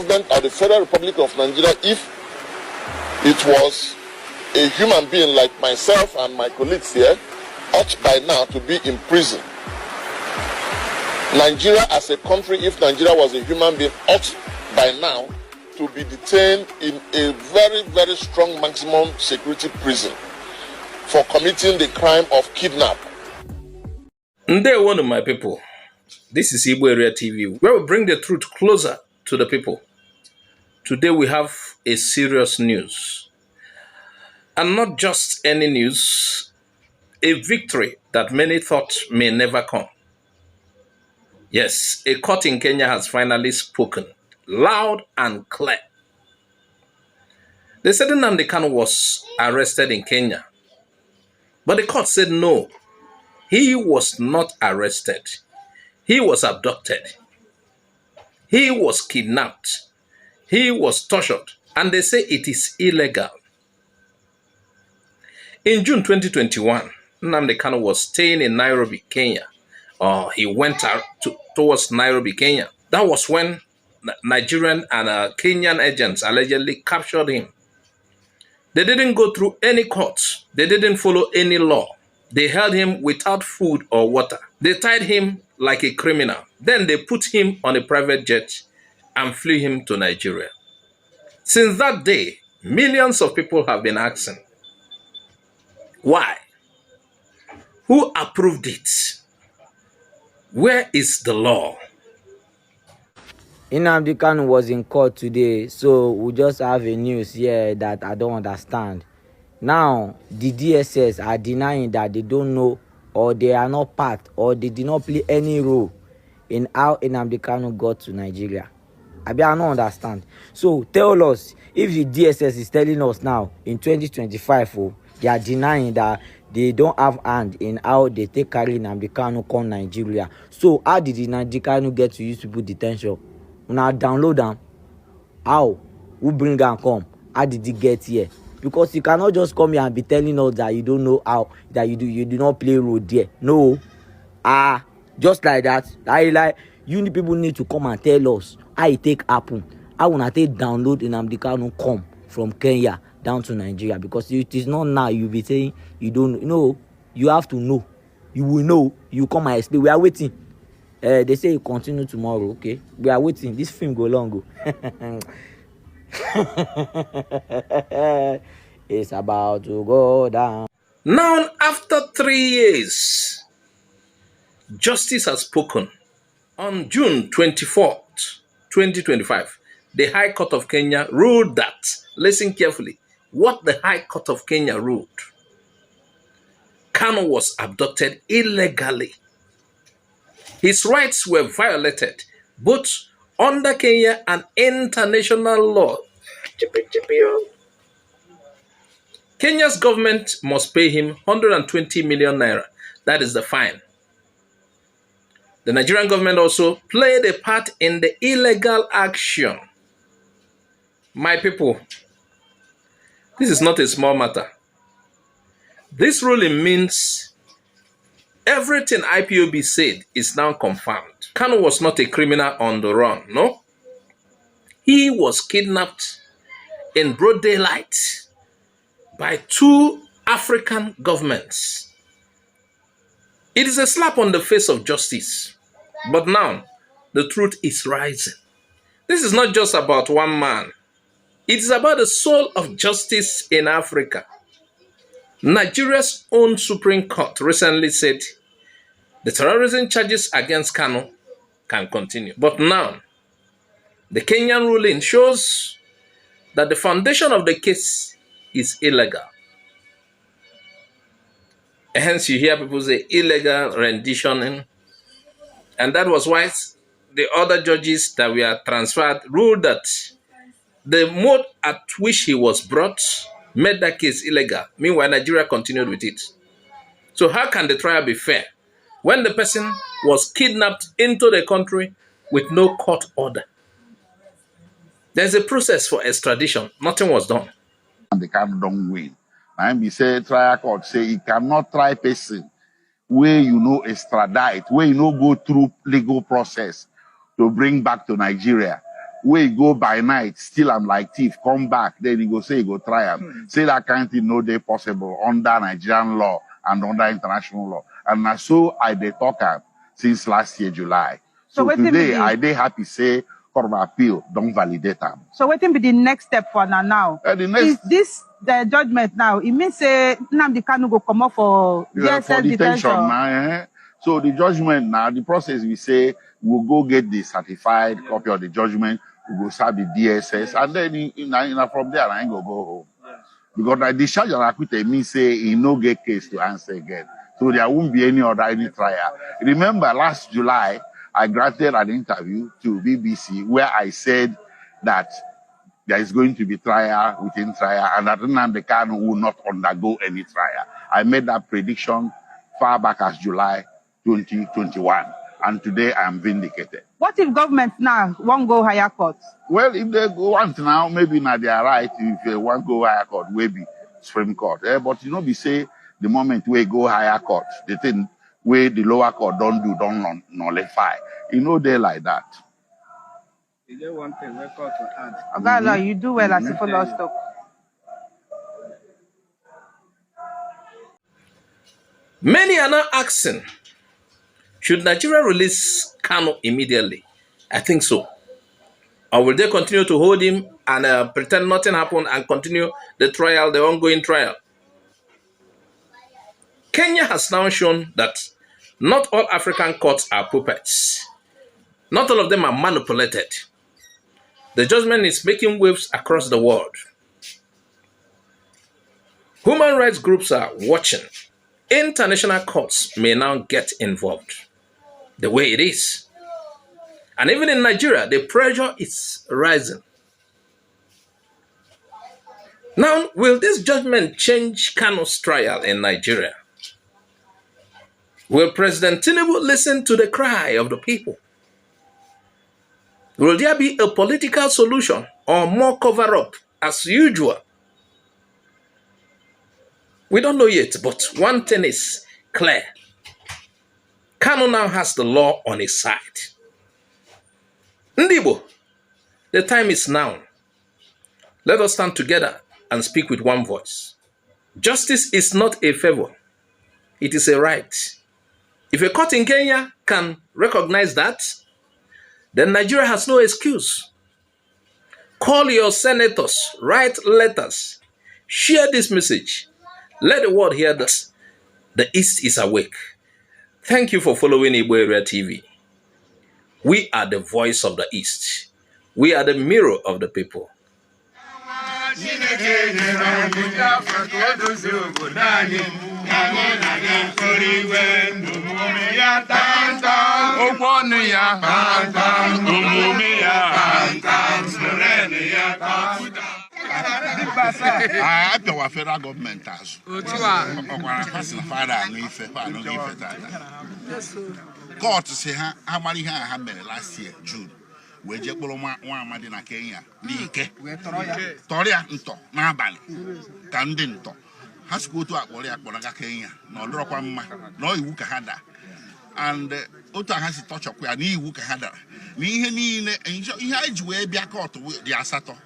government of the Federal Republic of Nigeria, if it was a human being like myself and my colleagues here, ought by now to be in prison. Nigeria as a country, if Nigeria was a human being, ought by now to be detained in a very, very strong maximum security prison for committing the crime of kidnap. Day one of my people, this is IGBO AREA TV, where we bring the truth closer to the people. Today we have a serious news. And not just any news, a victory that many thought may never come. Yes, a court in Kenya has finally spoken, loud and clear. They said Nnamdi Kanu was arrested in Kenya. But the court said no, he was not arrested. He was abducted. He was kidnapped. He was tortured. And they say it is illegal. In June 2021, Nnamdi Kanu was staying in Nairobi, Kenya. He went towards Nairobi, Kenya. That was when Nigerian and Kenyan agents allegedly captured him. They didn't go through any courts. They didn't follow any law. They held him without food or water. They tied him like a criminal. Then they put him on a private jet and flew him to Nigeria. Since that day, millions of people have been asking, why? Who approved it? Where is the law? Nnamdi Kanu was in court today, so we just have a news here that I don't understand. Now, the DSS are denying that they don't know, or they are not part, or they did not play any role in how Nnamdi Kanu got to Nigeria. I don't understand. So tell us, if the DSS is telling us now in 2025, they are denying that they don't have hand in how they take carry Nnamdi Kanu come Nigeria. So how did the Nnamdi Kanu get to use people detention? Now download them. How? Who bring them come? How did he get here? Because you cannot just come here and be telling us that you don't know how, that you do not play role there. No. Just like that. You people need to come and tell us how it take happen. How when I take download Nnamdi Kanu come from Kenya down to Nigeria, because it is not now you'll be saying you don't know. You have to know. You will know. You come and explain. We are waiting. They say you continue tomorrow. Okay, we are waiting. This film go long. It's about to go down. Now, after 3 years, justice has spoken. On June 24th, 2025, the High Court of Kenya ruled that, listen carefully, what the High Court of Kenya ruled. Kanu was abducted illegally. His rights were violated, both under Kenya and international law. Kenya's government must pay him 120 million naira. That is the fine. The Nigerian government also played a part in the illegal action. My people, this is not a small matter. This ruling means everything IPOB said is now confirmed. Kanu was not a criminal on the run, no? He was kidnapped in broad daylight by 2 African governments. It is a slap on the face of justice. But now, the truth is rising. This is not just about one man. It is about the soul of justice in Africa. Nigeria's own Supreme Court recently said the terrorism charges against Kanu can continue. But now, the Kenyan ruling shows that the foundation of the case is illegal. Hence, you hear people say illegal rendition. And that was why the other judges that were transferred ruled that the mode at which he was brought made that case illegal. Meanwhile, Nigeria continued with it. So how can the trial be fair when the person was kidnapped into the country with no court order? There's a process for extradition. Nothing was done. And they don't win. And we say trial court say you cannot try person where extradite, where go through legal process to bring back to Nigeria. we go by night, still I'm like thief, come back, then he go say he go try him. Say that kind of thing no day possible under Nigerian law and under international law. And so I dey talk am since last year, July. So today I dey happy say Court of Appeal don't validate them. So what will be the next step for now? Is this the judgment now? It means say Nnamdi Kanu go come up for DSS detention now. So the judgment now, the process we say we'll go get the certified copy of the judgment, we go serve the DSS, and then from there I ain't go home. Because the discharge of acquitted means say he no get case to answer again. So there won't be any trial. Remember last July, I granted an interview to BBC where I said that there is going to be trial within trial and that Nnamdi Kanu will not undergo any trial. I made that prediction far back as July 2021. And today I am vindicated. What if government now won't go higher court? Well, if they want now, maybe now they are right. If they want to go higher court, maybe Supreme Court. But you know, we say the moment we go higher court, the thing where the lower court don't nullify. You know, they like that. Is there one thing we court to add? You do well as if you lost up. Many are now asking, should Nigeria release Kanu immediately? I think so. Or will they continue to hold him and pretend nothing happened and continue the trial, the ongoing trial? Kenya has now shown that not all African courts are puppets. Not all of them are manipulated. The judgment is making waves across the world. Human rights groups are watching. International courts may now get involved. The way it is. And even in Nigeria, the pressure is rising. Now, will this judgment change Kanu's trial in Nigeria? Will President Tinubu listen to the cry of the people? Will there be a political solution or more cover-up as usual? We don't know yet, but one thing is clear. Kanu now has the law on his side. Ndibo, the time is now. Let us stand together and speak with one voice. Justice is not a favor. It is a right. If a court in Kenya can recognize that, then Nigeria has no excuse. Call your senators, write letters, share this message. Let the world hear this. The East is awake. Thank you for following IGBO AREA TV. We are the voice of the East. We are the mirror of the people. I our federal government has. Court say how many happened last year, June. We just put one in Kenya. Nike. Toria nto na abali. Kandi nto. Has go to Akbola Kenya. No drop one no iwu kahada. And Ota has a touch of where ni iwu kahada. Ni IGBO be a court the asato.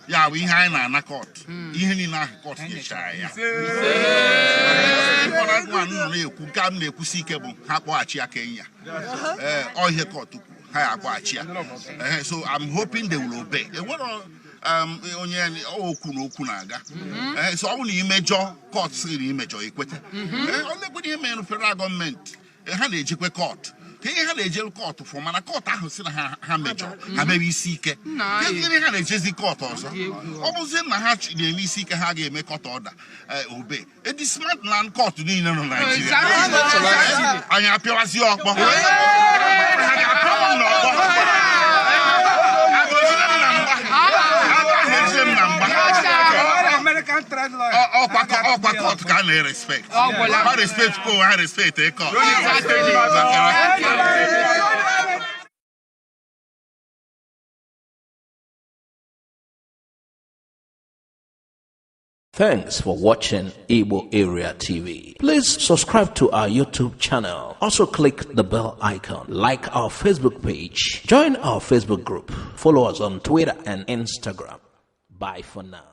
Yeah, we have na court. Even in our court, you shy. One no ku kam na kusike bu ha kwa achia Kenya. All here court ha kwa achia. So I'm hoping they will obey. What onye oku no oku na aga. So only major court say major equate. Only good him federal government. Ha na ejikwe court. He had a jail court for man. A court house in a major. A baby seeker. He had a Jesse court also. Almost in the hatch, the seeker had a make court order. Obey. It is smart land court in Nigeria. I am happy as you court can respect. I respect a court. Thanks for watching IGBO AREA TV. Please subscribe to our YouTube channel. Also click the bell icon. Like our Facebook page. Join our Facebook group. Follow us on Twitter and Instagram. Bye for now.